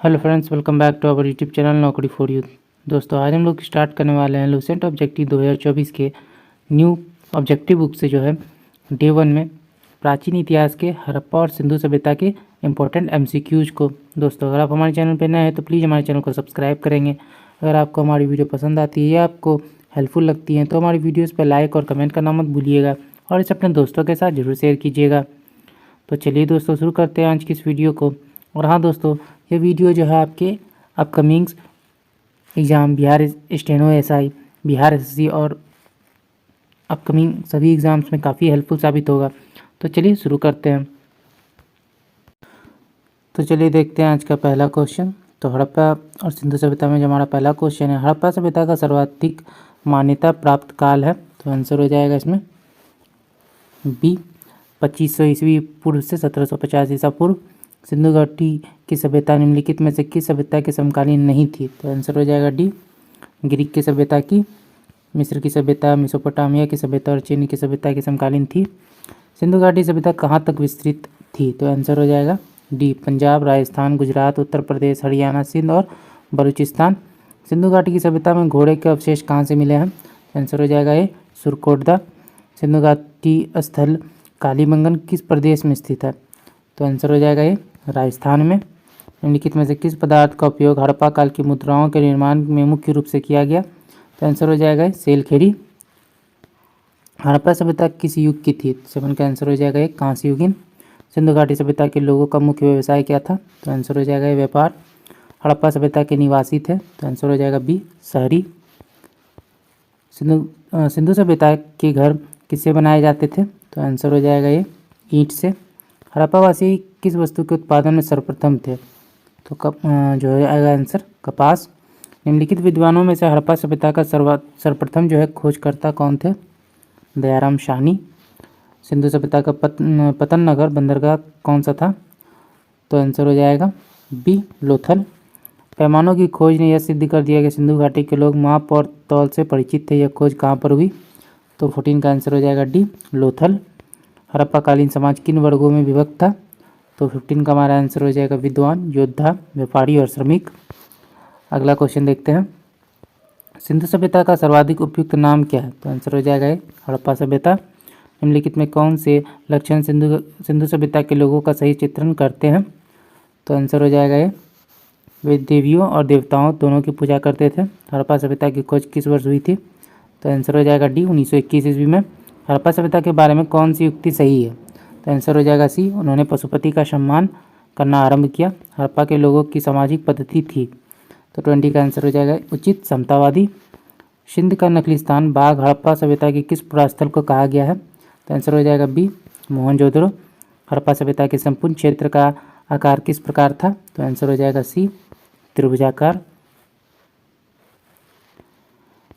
Hello friends, welcome back to our YouTube channel Naukri for youth. दोस्तों, आज हम लोग स्टार्ट करने वाले हैं लूसेंट ऑब्जेक्टिव 2024 के न्यू ऑब्जेक्टिव बुक से जो है डे 1 में प्राचीन इतिहास के हड़प्पा और सिंधु सभ्यता के इंपॉर्टेंट एमसीक्यूज को। दोस्तों, अगर आप हमारे चैनल पर नए हैं तो प्लीज़ हमारे चैनल को सब्सक्राइब करेंगे। अगर आपको हमारी वीडियो पसंद आती है या आपको हेल्पफुल लगती है तो हमारी वीडियोज़ पर लाइक और कमेंट करना मत भूलिएगा और इसे अपने दोस्तों के साथ जरूर शेयर कीजिएगा। तो चलिए दोस्तों, शुरू करते हैं आज की इस वीडियो को। और हाँ दोस्तों, ये वीडियो जो है आपके upcoming exam Bihar steno SI, Bihar SSC और अपकमिंग सभी एग्ज़ाम्स में काफ़ी हेल्पफुल साबित होगा। तो चलिए शुरू करते हैं। तो चलिए देखते हैं आज का पहला क्वेश्चन। तो हड़प्पा और सिंधु सभ्यता में जो हमारा पहला क्वेश्चन है, हड़प्पा सभ्यता का सर्वाधिक मान्यता प्राप्त काल है। तो आंसर हो जाएगा इसमें बी 2500 ईस्वी पूर्व से 1750 ईसा पूर्व। सिंधु घाटी की सभ्यता निम्नलिखित में से किस सभ्यता के समकालीन नहीं थी? तो आंसर हो जाएगा डी ग्रीक की सभ्यता की, मिस्र की सभ्यता, मेसोपोटामिया की सभ्यता और चीन की सभ्यता की समकालीन थी। सिंधु घाटी सभ्यता कहाँ तक विस्तृत थी? तो आंसर हो जाएगा डी पंजाब, राजस्थान, गुजरात, उत्तर प्रदेश, हरियाणा, सिंध और बलूचिस्तान। सिंधु घाटी की सभ्यता में घोड़े के अवशेष कहाँ से मिले हैं? आंसर हो जाएगा ए सुरकोटदा। सिंधु घाटी स्थल कालीबंगन किस प्रदेश में स्थित है? तो आंसर हो जाएगा ये राजस्थान में। निम्नलिखित में से किस पदार्थ का उपयोग हड़प्पा काल की मुद्राओं के निर्माण में मुख्य रूप से किया गया? तो आंसर हो जाएगा सेलखेड़ी। हड़प्पा सभ्यता किस युग की थी? 7 का आंसर हो जाएगा कांस्य युगीन। सिंधु घाटी सभ्यता के लोगों का मुख्य व्यवसाय क्या था? तो आंसर हो जाएगा व्यापार। हड़प्पा सभ्यता के निवासी थे। तो आंसर हो जाएगा बी शहरी। सिंधु सभ्यता के घर किससे बनाए जाते थे? तो आंसर हो जाएगा ये ईंट से। हड़प्पावासी किस वस्तु के उत्पादन में सर्वप्रथम थे? तो जो है आएगा आंसर कपास। निम्नलिखित विद्वानों में से हड़प्पा सभ्यता का सर्वप्रथम जो है खोजकर्ता कौन थे? दयाराम साहनी। सिंधु सभ्यता का पतन नगर बंदरगाह कौन सा था? तो आंसर हो जाएगा बी लोथल। पैमानों की खोज ने यह सिद्ध कर दिया कि सिंधु घाटी के लोग माप और तौल से परिचित थे। यह खोज कहाँ पर हुई? तो 14 का आंसर हो जाएगा डी लोथल। हड़प्पा कालीन समाज किन वर्गों में विभक्त था? तो 15 का हमारा आंसर हो जाएगा विद्वान, योद्धा, व्यापारी और श्रमिक। अगला क्वेश्चन देखते हैं। सिंधु सभ्यता का सर्वाधिक उपयुक्त नाम क्या है? तो आंसर हो जाएगा हड़प्पा सभ्यता। निम्नलिखित में कौन से लक्षण सिंधु सभ्यता के लोगों का सही चित्रण करते हैं? तो आंसर हो जाएगा ये वे देवियों और देवताओं दोनों की पूजा करते थे। हड़प्पा सभ्यता की खोज किस वर्ष हुई थी? तो आंसर हो जाएगा डी 1921 ईस्वी में। हड़प्पा सभ्यता के बारे में कौन सी युक्ति सही है? तो आंसर हो जाएगा सी उन्होंने पशुपति का सम्मान करना आरंभ किया। हड़प्पा के लोगों की सामाजिक पद्धति थी। तो 20 का आंसर हो जाएगा उचित समतावादी। सिंध का नखलिस्तान बाग हड़प्पा सभ्यता की किस पुरास्थल को कहा गया है? तो आंसर हो जाएगा बी मोहनजोदड़ो। हड़प्पा सभ्यता के संपूर्ण क्षेत्र का आकार किस प्रकार था? तो आंसर हो जाएगा सी त्रिभुजाकार।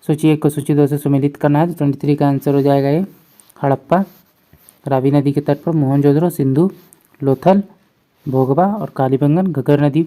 सूची 1 को सूची 2 से सुमेलित करना है। तो 23 का आंसर हो जाएगा ये हड़प्पा, रावी नदी के तट पर मोहनजोदड़ो, सिंधु, लोथल, भोगबा और कालीबंगन, घग्गर नदी।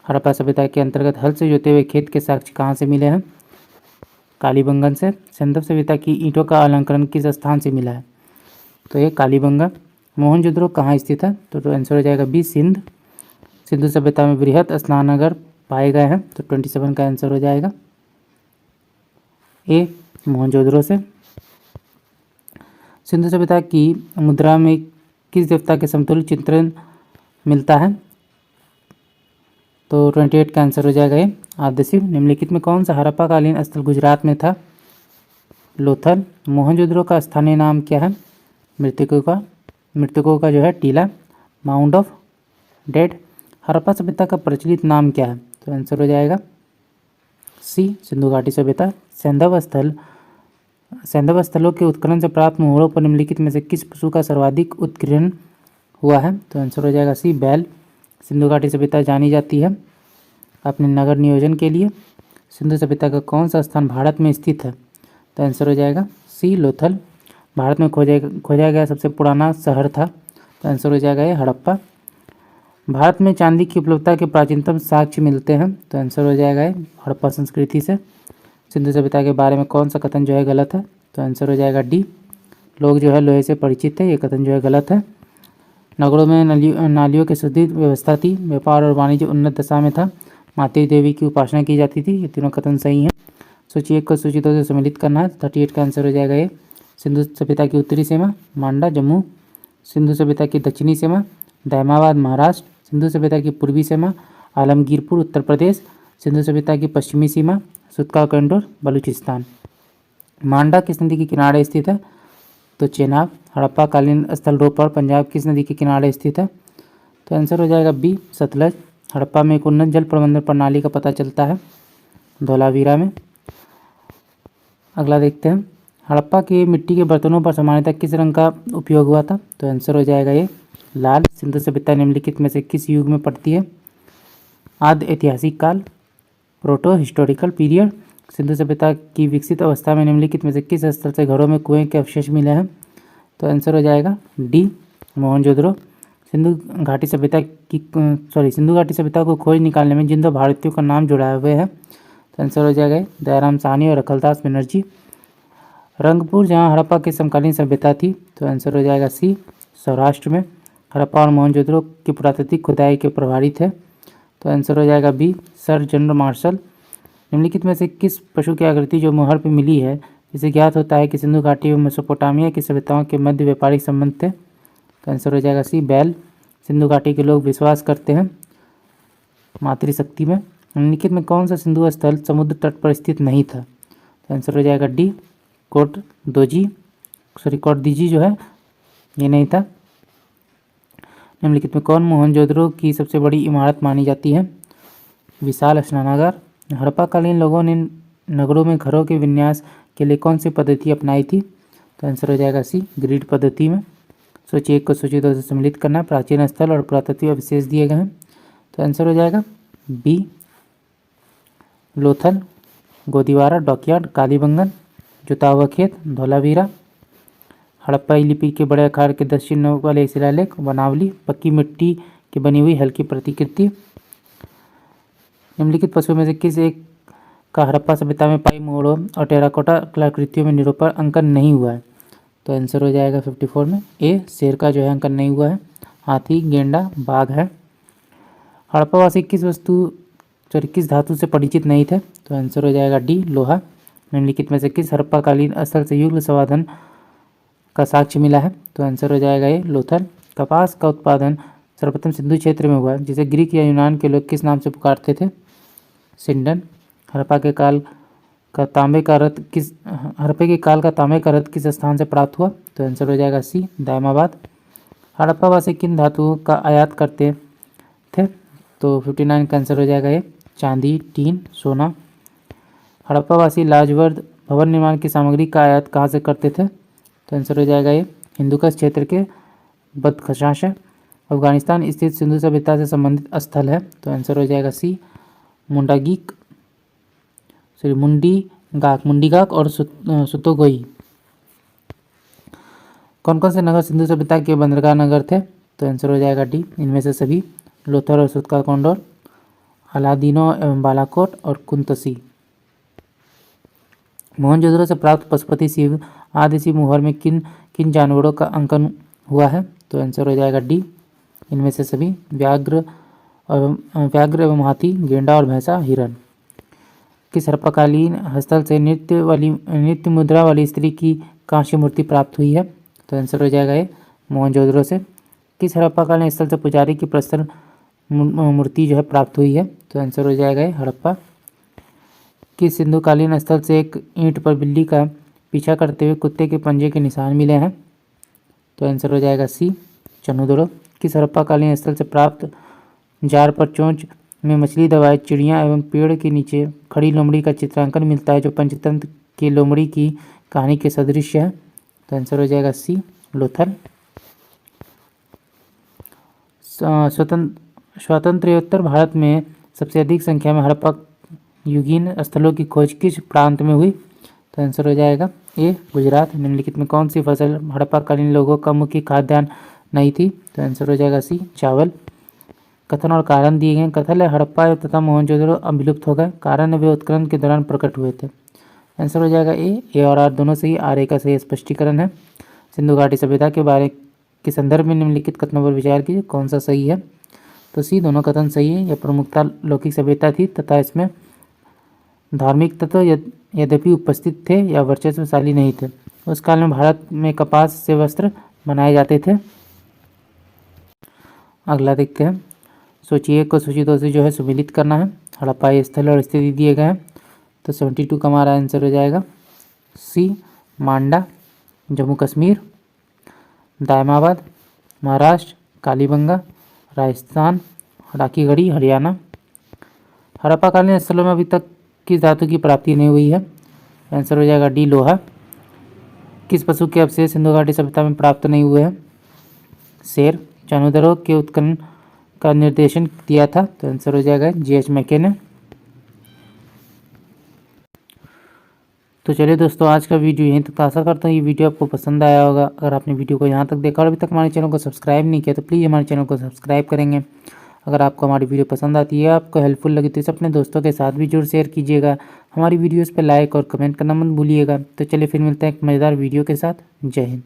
हड़प्पा सभ्यता के अंतर्गत हल से जोते हुए खेत के साक्ष्य कहाँ से मिले हैं? कालीबंगन से। सिंधु सभ्यता की ईंटों का अलंकरण किस स्थान से मिला है? तो ये कालीबंगन। मोहनजोदड़ो कहाँ स्थित है? तो आंसर हो जाएगा बी सिंध। सिंधु सभ्यता में बृहत स्नानागार पाए गए हैं। तो 27 का आंसर हो जाएगा ए मोहनजोदड़ो से। सिंधु सभ्यता की मुद्रा में किस देवता के समतुल्य चित्रण मिलता है? तो 28 का आंसर हो जाएगा ये आद्यशिव। निम्नलिखित में कौन सा हड़प्पा कालीन स्थल गुजरात में था? लोथल। मोहनजोदड़ो का स्थानीय नाम क्या है? मृतकों का जो है टीला, माउंट ऑफ डेड। हड़प्पा सभ्यता का प्रचलित नाम क्या है? तो आंसर हो जाएगा सी सिंधु घाटी सभ्यता। सैंधव स्थलों के उत्खनन से प्राप्त मोहरों पर निम्नलिखित में से किस पशु का सर्वाधिक उत्कीर्ण हुआ है? तो आंसर हो जाएगा सी बैल। सिंधु घाटी सभ्यता जानी जाती है अपने नगर नियोजन के लिए। सिंधु सभ्यता का कौन सा स्थान भारत में स्थित है? तो आंसर हो जाएगा सी लोथल। भारत में खोजा गया सबसे पुराना शहर था। तो आंसर हो जाएगा ये हड़प्पा। भारत में चांदी की उपलब्धता के प्राचीनतम साक्ष्य मिलते हैं। तो आंसर हो जाएगा ये हड़प्पा संस्कृति से। सिंधु सभ्यता के बारे में कौन सा कथन जो है गलत है? तो आंसर हो जाएगा डी लोग जो है लोहे से परिचित थे। ये कथन जो है गलत है। नगरों में नालियों की सुदृढ़ व्यवस्था थी। व्यापार और वाणिज्य उन्नत दशा में था। मातृ देवी की उपासना की जाती थी। ये तीनों कथन सही हैं। सूची 1 को सूची 2 से सम्मिलित करना है। 38 का आंसर हो जाएगा ये। सिंधु सभ्यता की उत्तरी सीमा मांडा जम्मू। सिंधु सभ्यता की दक्षिणी सीमा दायमाबाद महाराष्ट्र। सिंधु सभ्यता की पूर्वी सीमा आलमगीरपुर उत्तर प्रदेश। सिंधु सभ्यता की पश्चिमी सीमा सुतका कोंडोर बलूचिस्तान। मांडा किस नदी के किनारे स्थित है? तो चेनाब। हड़प्पा कालीन स्थल रोपड़ पंजाब किस नदी के किनारे स्थित है? तो आंसर हो जाएगा बी सतलज। हड़प्पा में एक उन्नत जल प्रबंधन प्रणाली का पता चलता है धौलावीरा में। अगला देखते हैं, हड़प्पा के मिट्टी के बर्तनों पर सामान्यतः किस रंग का उपयोग हुआ था? तो आंसर हो जाएगा ये लाल। सिंधु सभ्यता निम्नलिखित में से किस युग में पड़ती है? आद्य ऐतिहासिक काल प्रोटो हिस्टोरिकल पीरियड। सिंधु सभ्यता की विकसित अवस्था में निम्नलिखित में से किस स्थल से घरों में कुएं के अवशेष मिले हैं? तो आंसर हो जाएगा डी मोहनजोदड़ो। सिंधु घाटी सभ्यता को खोज निकालने में जिन दो भारतीयों का नाम जुड़ाए हुए हैं, तो आंसर हो जाएगा दयाराम साहनी और अखिलदास बनर्जी। रंगपुर जहां हड़प्पा की समकालीन सभ्यता थी, तो आंसर हो जाएगा सी सौराष्ट्र में। हड़प्पा और मोहनजोदड़ो की पुरातात्विक खुदाई के प्रभारी थे, तो आंसर हो जाएगा बी सर जनरल मार्शल। निम्नलिखित में से किस पशु की आकृति जो मोहर पर मिली है, जिसे ज्ञात होता है कि सिंधु घाटी और मेसोपोटामिया की सभ्यताओं के मध्य व्यापारिक संबंध थे? तो आंसर हो जाएगा सी बैल। सिंधु घाटी के लोग विश्वास करते हैं मातृशक्ति में। निम्नलिखित में कौन सा सिंधु स्थल समुद्र तट पर स्थित नहीं था? तो आंसर हो जाएगा डी कोटदीजी जो है ये नहीं था। निम्नलिखित में कौन मोहनजोदड़ो की सबसे बड़ी इमारत मानी जाती है? विशाल स्नानागार। हड़प्पाकालीन लोगों ने नगरों में घरों के विन्यास के लिए कौन सी पद्धति अपनाई थी? तो आंसर हो जाएगा सी ग्रिड पद्धति में। सूची 1 को सूची 2 से सम्मिलित करना। प्राचीन स्थल और पुरातत्व अवशेष दिए गए हैं, तो आंसर हो जाएगा बी लोथल गोदीवारा डॉकयार्ड कालीबंगन जुता हुआ खेत धौलावीरा। हड़प्पाई लिपि के बड़े आकार के दक्षिण वाले शिलालेख वनावली पक्की मिट्टी की बनी हुई हल्की प्रतिकृति। निम्नलिखित पशुओं में से किस एक का हड़प्पा सभ्यता में पाई मोड़ों और टेराकोटा कलाकृतियों में निरूपण अंकन नहीं हुआ है? तो आंसर हो जाएगा 54 में ए शेर का जो है अंकन नहीं हुआ है। हाथी गेंडा बाघ है। हड़प्पावासी किस धातु से परिचित नहीं थे? तो आंसर हो जाएगा डी लोहा। निम्नलिखित में से किस हड़प्पाकालीन स्थल से युगल संवर्धन का साक्ष्य मिला है? तो आंसर हो जाएगा ये लोथल। कपास का उत्पादन सर्वप्रथम सिंधु क्षेत्र में हुआ, जिसे ग्रीक या यूनान के लोग किस नाम से पुकारते थे? सिंडन। हड़प्पा के काल का तांबे का रथ किस स्थान से प्राप्त हुआ? तो आंसर हो जाएगा सी दायमाबाद। हड़प्पावासी किन धातुओं का आयात करते थे? तो 59 का आंसर हो जाएगा ये चांदी टीन सोना। हड़प्पावासी लाजवर्द भवन निर्माण की सामग्री का आयात कहाँ से करते थे? तो आंसर हो जाएगा ये हिंदुकुश क्षेत्र के बदख्शां है। अफगानिस्तान स्थित सिंधु सभ्यता से संबंधित स्थल है, तो आंसर हो जाएगा सी मुंडीगाक और सुतोगोई। कौन कौन से नगर सिंधु सभ्यता के बंदरगाह नगर थे? तो आंसर हो जाएगा डी इनमें से सभी। लोथल और सुतका कोंडोर, अलादीनो एवं बालाकोट और कुंतसी। मोहनजोदड़ो से प्राप्त पशुपति शिव आदि शिव मुहर में किन किन जानवरों का अंकन हुआ है? तो आंसर हो जाएगा डी इनमें से सभी। व्याघ्र एवं हाथी गेंडा और भैंसा हिरण। किस हड़प्पाकालीन स्थल से नृत्य मुद्रा वाली स्त्री की कांस्य मूर्ति प्राप्त हुई है? तो आंसर हो जाएगा ये मोहनजोदड़ो से। किस हड़प्पाकालीन स्थल से पुजारी की प्रस्तर मूर्ति जो है प्राप्त हुई है? तो आंसर हो जाएगा ये हड़प्पा। किस सिंधुकालीन स्थल से एक ईंट पर बिल्ली का पीछा करते हुए कुत्ते के पंजे के निशान मिले हैं? तो आंसर हो जाएगा सी चनुदड़ो। किस हड़प्पाकालीन स्थल से प्राप्त जार पर चोंच में मछली दबाए चिड़िया एवं पेड़ के नीचे खड़ी लोमड़ी का चित्रांकन मिलता है, जो पंचतंत्र की लोमड़ी की कहानी के सदृश है? तो आंसर हो जाएगा सी लोथल। स्वातंत्र्योत्तर भारत में सबसे अधिक संख्या में हड़प्पा युगीन स्थलों की खोज किस प्रांत में हुई? तो आंसर हो जाएगा ए गुजरात। निम्नलिखित में कौन सी फसल हड़प्पाकालीन लोगों का मुख्य खाद्यान्न नहीं थी? तो आंसर हो जाएगा सी चावल। कथन और कारण दिए गए। कथन है हड़प्पा तथा मोहनजोदड़ो अब विलुप्त हो गए, कारण वे उत्खनन के दौरान प्रकट हुए थे। आंसर हो जाएगा ए और आर दोनों सही। आर ए का सही स्पष्टीकरण है। सिंधु घाटी सभ्यता के बारे के संदर्भ में निम्नलिखित कथनों पर विचार कीजिए, कौन सा सही है। तो सी दोनों कथन सही है। यह प्रमुखता लौकिक सभ्यता थी तथा इसमें धार्मिक तत्व यद्यपि उपस्थित थे या वर्चस्वशाली नहीं थे। उस काल में भारत में कपास से वस्त्र बनाए जाते थे। अगला देखते हैं। सोचिए को सूची 2 से जो है सुमिलित करना है। हड़प्पा स्थल और स्थिति दिए गए हैं, तो 72 का हमारा आंसर हो जाएगा सी मांडा जम्मू कश्मीर, दायमाबाद महाराष्ट्र, कालीबंगा राजस्थान, राखीगढ़ी हरियाणा। हड़प्पा स्थलों में अभी तक किस धातु की प्राप्ति नहीं हुई है। आंसर हो जाएगा डी लोहा। किस पशु के अवशेष सिंधु घाटी सभ्यता में प्राप्त नहीं हुए हैं। शेर। चाणूदरों के उत्खनन का निर्देशन दिया था, तो आंसर हो जाएगा G.H. मैके ने। तो चलिए दोस्तों, आज का वीडियो यहीं तक। आशा करता हूँ ये वीडियो आपको पसंद आया होगा। अगर आपने वीडियो को यहाँ तक देखा और अभी तक हमारे चैनल को सब्सक्राइब नहीं किया तो प्लीज़ हमारे चैनल को सब्सक्राइब करेंगे। अगर आपको हमारी वीडियो पसंद आती है, आपको हेल्पफुल लगी तो इसे अपने दोस्तों के साथ भी जरूर शेयर कीजिएगा। हमारी वीडियोज़ पर लाइक और कमेंट करना मत भूलिएगा। तो चलिए फिर मिलते हैं एक मज़ेदार वीडियो के साथ। जय हिंद।